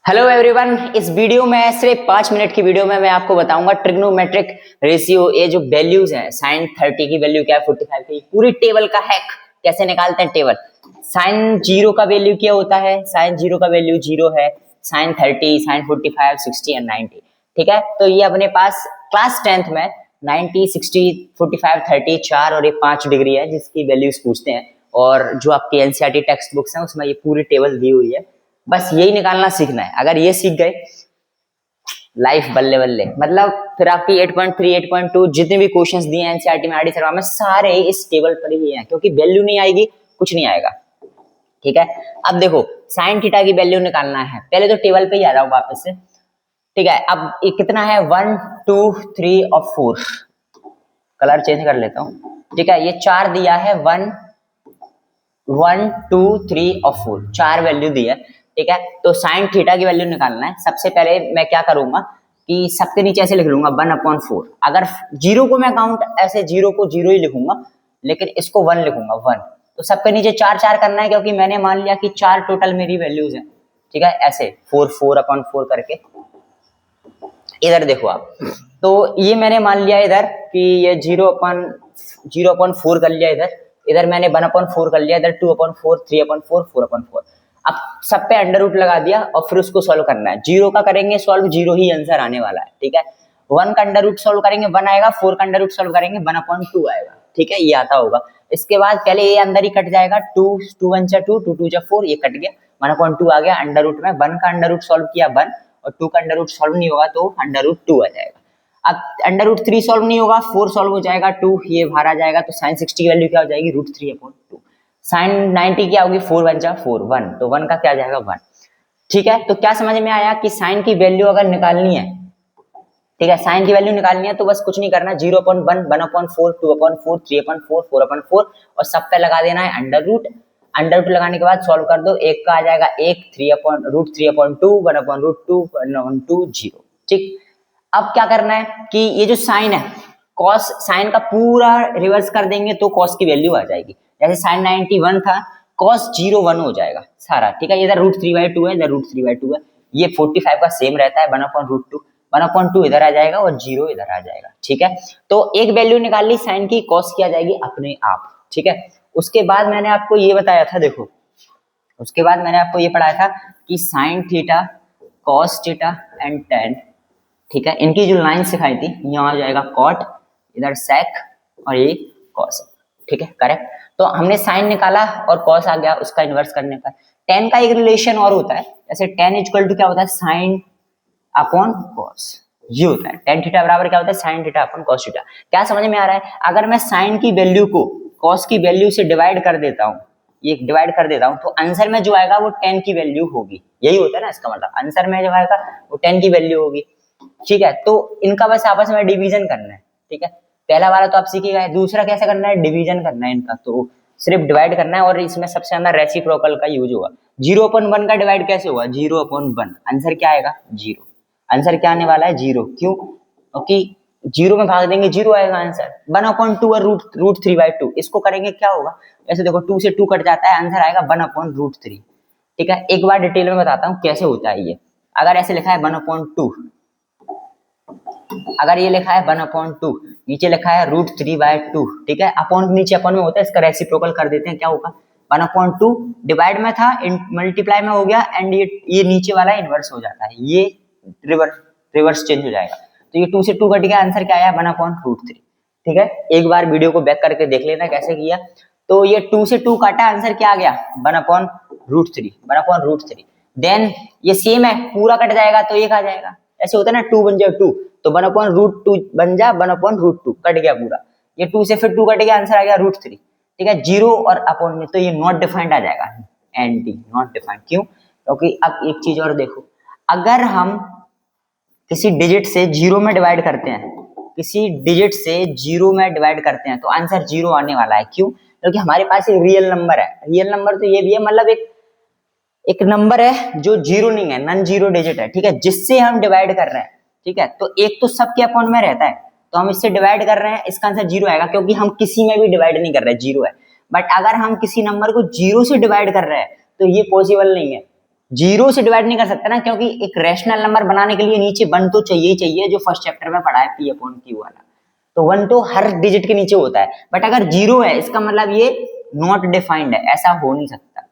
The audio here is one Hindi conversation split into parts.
हेलो एवरीवन, इस वीडियो में सिर्फ 5 मिनट की वीडियो में मैं आपको बताऊंगा ट्रिग्नोमेट्रिक रेशियो, ये जो वैल्यूज हैं, साइन 30 की वैल्यू क्या है, 45 की, पूरी टेबल का हैक कैसे निकालते हैं। टेबल साइन 0 का वैल्यू क्या होता है, साइन 0 का वैल्यू 0 है, साइन 30, साइन 45, 60 एंड 90। ठीक है, तो ये अपने पास क्लास 10th में 90, 60, 45, 30 4 और ये 5 डिग्री है जिसकी वैल्यूज पूछते हैं। और जो आपकी एनसीईआरटी टेक्स्ट बुक्स हैं उसमें ये पूरी टेबल दी हुई है, बस यही निकालना सीखना है। अगर ये सीख गए, लाइफ बल्ले बल्ले। मतलब फिर आपकी 8.3, 8.2 जितने भी क्वेश्चंस दिए हैं एनसीईआरटी में, आरडी शर्मा में, सारे इस टेबल पर ही हैं, क्योंकि वैल्यू नहीं आएगी कुछ नहीं आएगा। ठीक है, अब देखो साइन थीटा की वैल्यू निकालना है, पहले तो टेबल पे ही आ जाओ वापस से। ठीक है, अब ये कितना है, 1, 2, 3 और 4। कलर चेंज कर लेता हूँ। ठीक है, ये 4 दिया है, 1, 2, 3 और 4, 4 वैल्यू दी है। ठीक है, तो साइन थीटा की वैल्यू निकालना है। सबसे पहले मैं क्या करूंगा कि सबके नीचे ऐसे लिख लूंगा 1/4। अगर 0 को मैं काउंट ऐसे 0 को 0 ही लिखूंगा, लेकिन इसको 1 लिखूंगा 1। तो सबके नीचे 4 4 करना है, क्योंकि मैंने मान लिया कि 4 टोटल मेरी वैल्यूज हैं। ठीक है, ऐसे 4 4/4 करके। इधर देखो आप, तो ये मैंने मान लिया इधर कि ये 0/4 कर लिया। इधर मैंने 1/4 कर लिया, इधर 2/4, 3/4, 4/4। अब सब पे अंडर रूट लगा दिया और फिर उसको सॉल्व करना है। 0 का करेंगे सॉल्व, 0 ही आंसर आने वाला है। ठीक है, 1 का अंडर रूट सॉल्व करेंगे 1 आएगा, 4 का अंडर रूट सॉल्व करेंगे 1/2 आएगा। ठीक है, ये आता होगा। इसके बाद पहले ये अंदर ही कट जाएगा, 2 1 2, 2 2 4, ये कट गया, 1/2 आ गया अंडर रूट में। 1 का अंडर रूट सॉल्व किया 1, और 2 का अंडर रूट सॉल्व नहीं होगा तो अंडर रूट 2 आ जाएगा। अब अंडर रूट 3 सॉल्व नहीं होगा, 4 सॉल्व हो जाएगा, 2 ये बाहर आ जाएगा, तो साइन 60 की वैल्यू क्या हो जाएगी, √3/2। साइन 90 क्या होगी, 4 1 4 1, तो 1 का क्या आ जाएगा 1। ठीक है, तो क्या समझ में आया कि साइन की वैल्यू अगर निकालनी है, ठीक है, साइन की वैल्यू निकालनी है तो बस कुछ नहीं करना, 0/1, 1/4, 2/4, 3/4, 4/4 और सब पे लगा देना है अंडर रूट। अंडर रूट लगाने के बाद सॉल्व कर दो, एक का आ जाएगा 1, √3/2, 1/2, 1/2 0। ठीक, अब क्या करना है कि ये जो साइन है, कॉस साइन का पूरा रिवर्स कर देंगे तो कॉस की वैल्यू आ जाएगी। जैसे साइन 91 था, कॉस 0 1 हो जाएगा सारा। ठीक है, इधर √3/2 है, इधर √3/2 है। ये 45 का सेम रहता है, 1/√2, 1/2 इधर आ जाएगा और 0 इधर आ जाएगा। ठीक है, तो एक वैल्यू निकाल ली साइन की, कॉस की आ जाएगी अपने आप। ठीक है, उसके बाद मैंने आपको ये बताया था, देखो उसके बाद मैंने आपको ये पढ़ाया था कि sine theta, cos theta and ten. ठीक है, इनकी जो लाइन सिखाई थी, यहाँ आ जाएगा कॉट, इधर सेक और ये कॉस। ठीक है, करेक्ट। तो हमने साइन निकाला और कॉस आ गया उसका इन्वर्स करने पर। टेन का एक रिलेशन और होता है, जैसे टेन इक्वल टू क्या होता है, साइन अपॉन कॉस। ये होता है टेन थीटा बराबर क्या होता है, sine theta upon cos theta. क्या समझ में आ रहा है? अगर मैं साइन की वैल्यू को कॉस की वैल्यू से डिवाइड कर देता हूँ, ये डिवाइड कर देता हूँ, तो आंसर में जो आएगा वो 10 की वैल्यू होगी। यही होता है ना, इसका मतलब आंसर में जो आएगा वो 10 की वैल्यू होगी। ठीक है, तो इनका बस आपस में डिवीजन करना है। ठीक है, पहला वाला तो आप सीख ही गए, दूसरा कैसे करना है, डिवीजन करना है इनका, तो सिर्फ डिवाइड करना है। और इसमें सबसे ज्यादा रेसिप्रोकल का यूज होगा। 0/1 का डिवाइड कैसे होगा, 0/1, आंसर क्या आएगा 0। आंसर क्या आने वाला है 0, क्यों? क्योंकि 0 में भाग देंगे 0 आएगा आंसर। 1/2 और √3/2, इसको करेंगे क्या होगा, ऐसे देखो 2 से 2 कट जाता है, आंसर आएगा 1/√3। ठीक है, एक बार डिटेल में बताता हूँ कैसे होता है ये। अगर ऐसे लिखा है 1/2, अगर ये लिखा है 1/2, नीचे लिखा है √3/2। ठीक है, अपॉन नीचे अपॉन में होता है, इसका रेसिप्रोकल कर देते हैं, क्या होगा 1/2 डिवाइड में था, मल्टीप्लाई में हो गया, एंड ये नीचे वाला इनवर्स हो जाता है, ये रिवर्स चेंज हो जाएगा। तो ये 2 से 2 कट गया, आंसर क्या आया 1/√3। ठीक है, एक बार वीडियो को बैक करके देख लेना कैसे किया। तो ये 2 से 2 काटा, आंसर क्या आ गया 1/√3। देन ये सेम है, पूरा कट जाएगा तो एक आ जाएगा। ऐसे होता है ना, 2 बन जाए 2, तो 1/√2 बन जा 1/√2, कट गया पूरा। ये 2 से फिर 2 कट गया, आंसर आ गया √3। ठीक है, 0 और अपॉन में, तो ये नॉट डिफाइंड आ जाएगा, एनडी नॉट डिफाइंड। क्यों? क्योंकि अब एक चीज और देखो, अगर हम किसी डिजिट से 0 में डिवाइड करते हैं, किसी डिजिट से 0 में डिवाइड करते हैं, तो आंसर 0 आने वाला है। क्यों? क्योंकि हमारे पास एक रियल नंबर है। रियल नंबर तो ये भी है, मतलब एक नंबर है जो 0 नहीं है, नॉन जीरो डिजिट है। ठीक है, जिससे हम डिवाइड कर रहे हैं। ठीक है, तो एक तो सबके अपॉन में रहता है, तो हम इससे डिवाइड कर रहे हैं, इसका आंसर 0 आएगा, क्योंकि हम किसी में भी डिवाइड नहीं कर रहे, 0 है। बट अगर हम किसी नंबर को 0 से डिवाइड कर रहे हैं तो ये पॉसिबल नहीं है। जीरो से डिवाइड नहीं कर सकते ना, क्योंकि एक रैशनल नंबर बनाने के लिए नीचे 1 तो चाहिए ही चाहिए, जो फर्स्ट चैप्टर में पढ़ा है पी अपॉन क्यू वाला। तो 1 तो हर डिजिट के नीचे होता है, बट अगर जीरो है इसका मतलब ये नॉट डिफाइंड है, ऐसा हो नहीं सकता,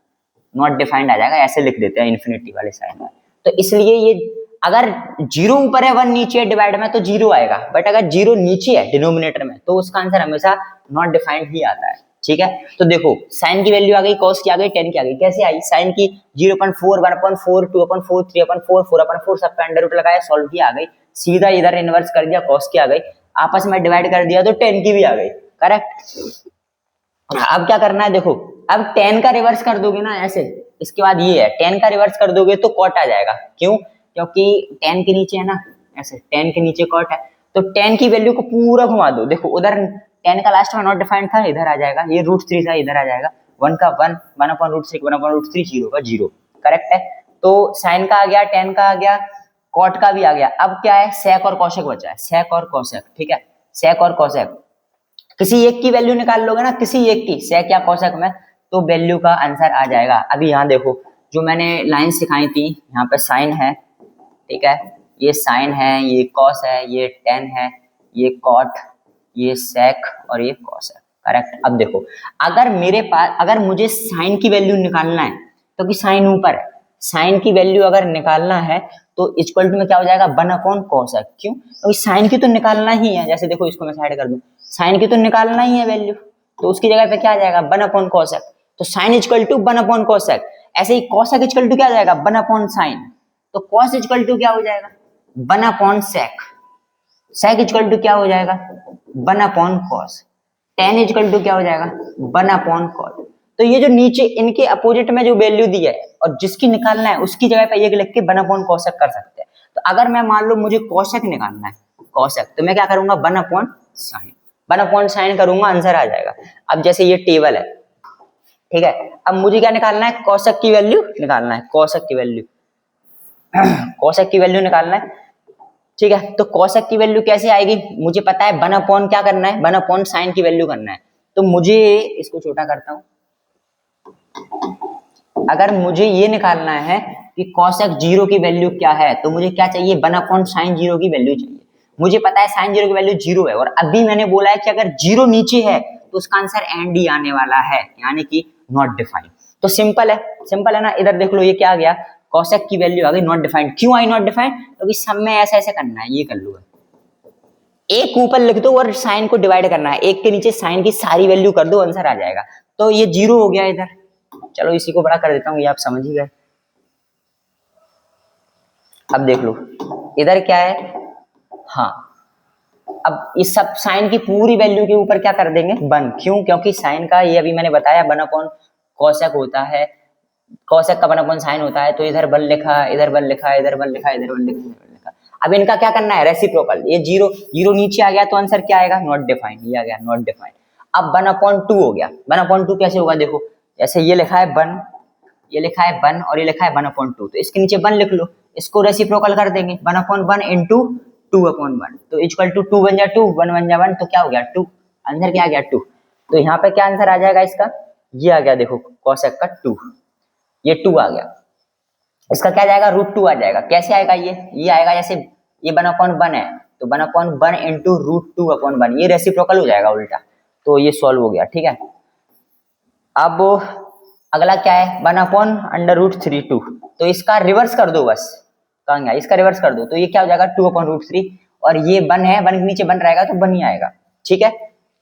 नॉट डिफाइंड आ जाएगा, ऐसे लिख देते हैं इन्फिनिटी वाले साइन में। तो इसलिए ये अगर जीरो ऊपर है 1 नीचे है डिवाइड में तो जीरो आएगा, बट अगर जीरो नीचे है डिनोमिनेटर में तो उसका आंसर हमेशा नॉट डिफाइंड ही आता है। ठीक है, तो देखो साइन की वैल्यू आ गई, कॉस की आ गई, टेन की आ गई। कैसे आई? साइन की 0.4, 1/4, 2/4, 3/4, 4/4 सबका अंडर रूट लगाया, सॉल्व किया, आ गई। सीधा इधर इनवर्स कर दिया, कॉस की आ गई, आपस में डिवाइड कर दिया तो 10 की भी आ गई। करेक्ट। अब क्या करना है, देखो अब 10 का रिवर्स कर दोगे ना ऐसे, इसके बाद ये है 10 का रिवर्स कर दोगे तो कॉट आ जाएगा। क्यों? क्योंकि 10 के नीचे है ना, ऐसे 10 के नीचे कॉट है, तो 10 की वैल्यू को पूरा घुमा दो। देखो उधर 10 का लास्ट में नॉट डिफाइंड था, इधर आ जाएगा, ये √3 था, इधर आ जाएगा 1 का 1, 1/√3, 1/√3, 0 का 0। करेक्ट है। तो साइन का आ गया, 10 का आ गया, कॉट का भी आ गया। अब क्या है, सेक और कॉशेक बचा है, सेक और कॉशेक। ठीक है, सेक और कॉशेक किसी एक की वैल्यू निकाल लोगे ना, किसी एक की, सेक या कॉशेक में, तो वैल्यू का आंसर आ जाएगा। अभी यहाँ देखो जो मैंने लाइन सिखाई थी, यहाँ पे साइन है, ठीक है, ये साइन है, ये कॉस है, ये टेन है, ये कॉट, ये सेक और ये कॉस है। करेक्ट। अब देखो अगर मेरे पास, अगर मुझे साइन की वैल्यू निकालना है तो कि साइन ऊपर है, साइन की वैल्यू अगर निकालना है तो इक्वल टू में क्या हो जाएगा, 1/cos है। क्यों? क्योंकि साइन की तो निकालना ही है। जैसे देखो इसको मैं साइड कर दूं, साइन की तो निकालना ही है वैल्यू, तो उसकी जगह पे क्या आ जाएगा, 1/cos। तो साइन इक्वल टू 1/cos। ऐसे ही कॉस इक्वल टू क्या आ जाएगा, 1/sin। तो कॉस इक्वल टू क्या हो जाएगा, 1/sec। सेक इक्वल टू क्या हो जाएगा, 1/cos। टेन इक्वल टू क्या हो जाएगा, 1/cot। तो ये जो नीचे इनके अपोजिट में जो वैल्यू दी है और जिसकी निकालना है उसकी जगह पे ये लिख के 1/cosec कर सकते हैं। तो अगर मैं मान लो मुझे cosec निकालना है, cosec, तो मैं क्या करूंगा, 1/sin, 1/sin करूंगा, आंसर आ जाएगा। अब जैसे ये टेबल है, ठीक है, अब मुझे क्या निकालना है, cosec की वैल्यू निकालना है, cosec की वैल्यू cosec की वैल्यू निकालना है। ठीक है, तो cosec की वैल्यू कैसे आएगी, मुझे पता है 1/, क्या करना है, 1/sin की वैल्यू करना है। तो मुझे इसको छोटा करता हूं, अगर मुझे ये निकालना है कि cosec 0 की वैल्यू क्या है, तो मुझे क्या चाहिए, 1/sin 0 की वैल्यू चाहिए। मुझे पता है sin 0 की वैल्यू 0 है, और अभी मैंने बोला है कि अगर 0 नीचे है तो उसका आंसर एंड ही आने वाला है, यानी कि नॉट डिफाइंड। तो सिंपल है, सिंपल है ना। इधर देख लो ये क्या आ गया, cosec की वैल्यू आ गई नॉट डिफाइंड। क्यों आई नॉट डिफाइंड, क्योंकि सब में ऐसे ऐसे करना है, ये कर लो, एक ऊपर लिख दो और साइन को डिवाइड करना है, एक के नीचे साइन की सारी वैल्यू कर दो, आंसर आ जाएगा। तो ये 0 हो गया इधर। चलो इसी को बड़ा कर देता हूं, ये आप समझ ही गए। अब देख लो इधर क्या है, हाँ, अब इस सब साइन की पूरी वैल्यू के ऊपर क्या कर देंगे, 1। क्यों? क्योंकि साइन का ये अभी मैंने बताया 1/cosec होता है, cosec का 1/sin होता है। तो इधर 1 लिखा, इधर 1 लिखा, इधर 1 लिखा, इधर 1 लिखा, इधर 1 लिखा। अब इनका क्या करना है, रेसिप्रोकल। ये 0 नीचे आ गया तो आंसर क्या आएगा, नॉट डिफाइंड, ये आ गया नॉट डिफाइंड। अब 1/2 हो गया, 1/2 कैसे होगा, देखो जैसे ये लिखा है 1, ये लिखा है 1 और ये लिखा है 1/2, तो इसके नीचे 1 लिख लो, इसको रेसिप्रोकल कर देंगे, 1/1 इंटू 2/1, तो इक्वल टू 2 बन जा 2, 1 बन जा 1, तो क्या हो गया 2, आंसर क्या आ गया 2। तो यहाँ पे क्या आंसर आ जाएगा इसका, ये आ गया, देखो cosec का 2, ये 2 आ गया। इसका क्या जाएगा, √2 आ जाएगा। कैसे आएगा, ये आएगा जैसे ये 1/1 है तो 1/1 इंटू √2/1, ये रेसिप्रोकल हो जाएगा उल्टा। तो ये सॉल्व हो गया। ठीक है, अब अगला क्या है, 1/√32, तो इसका रिवर्स कर दो बस, कहाँ गया, इसका रिवर्स कर दो, तो ये क्या हो जाएगा 2/√3, और ये 1 है, 1 के नीचे 1 रहेगा तो 1 ही आएगा। ठीक है,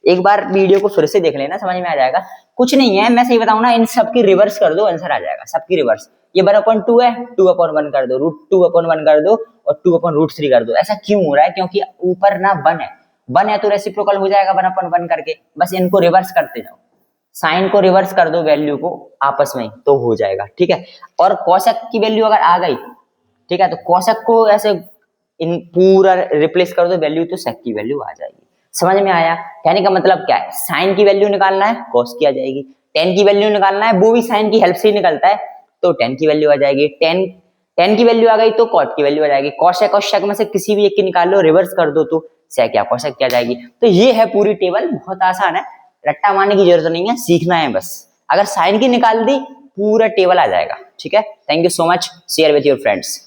एक बार वीडियो को फिर से देख लेना, समझ में आ जाएगा। कुछ नहीं है, मैं सही बताऊं ना, इन सब की रिवर्स कर दो, आंसर आ जाएगा, सबकी रिवर्स। ये 1/2 है, 2/1 कर दो, √2/1 कर दो और 2/√3 कर दो। ऐसा क्यों हो रहा है, क्योंकि ऊपर ना 1 है, 1 है तो रेसिप्रोकल हो जाएगा 1/1 करके, बस इनको रिवर्स करते जाओ, साइन को रिवर्स कर दो वैल्यू को आपस में, तो हो जाएगा। ठीक है, और cosec की वैल्यू अगर आ गई, ठीक है, तो cosec को ऐसे इन पूरा रिप्लेस कर दो वैल्यू, तो sec की वैल्यू आ जाएगी। समझ में आया? कहने का मतलब क्या है, साइन की वैल्यू निकालना है, cos की आ जाएगी, टेन की वैल्यू निकालना है, वो भी साइन की हेल्प से ही निकलता है, तो टेन की वैल्यू आ जाएगी, टेन की वैल्यू आ गई तो cot की वैल्यू आ जाएगी। cosec और sec में से किसी भी एक की निकाल लो, रिवर्स कर दो तो sec या cosec की आ जाएगी। तो ये है पूरी टेबल, बहुत आसान है, रट्टा मारने की जरूरत नहीं है, सीखना है बस। अगर साइन की निकाल दी पूरा टेबल आ जाएगा। ठीक है, thank you so much, share with your friends.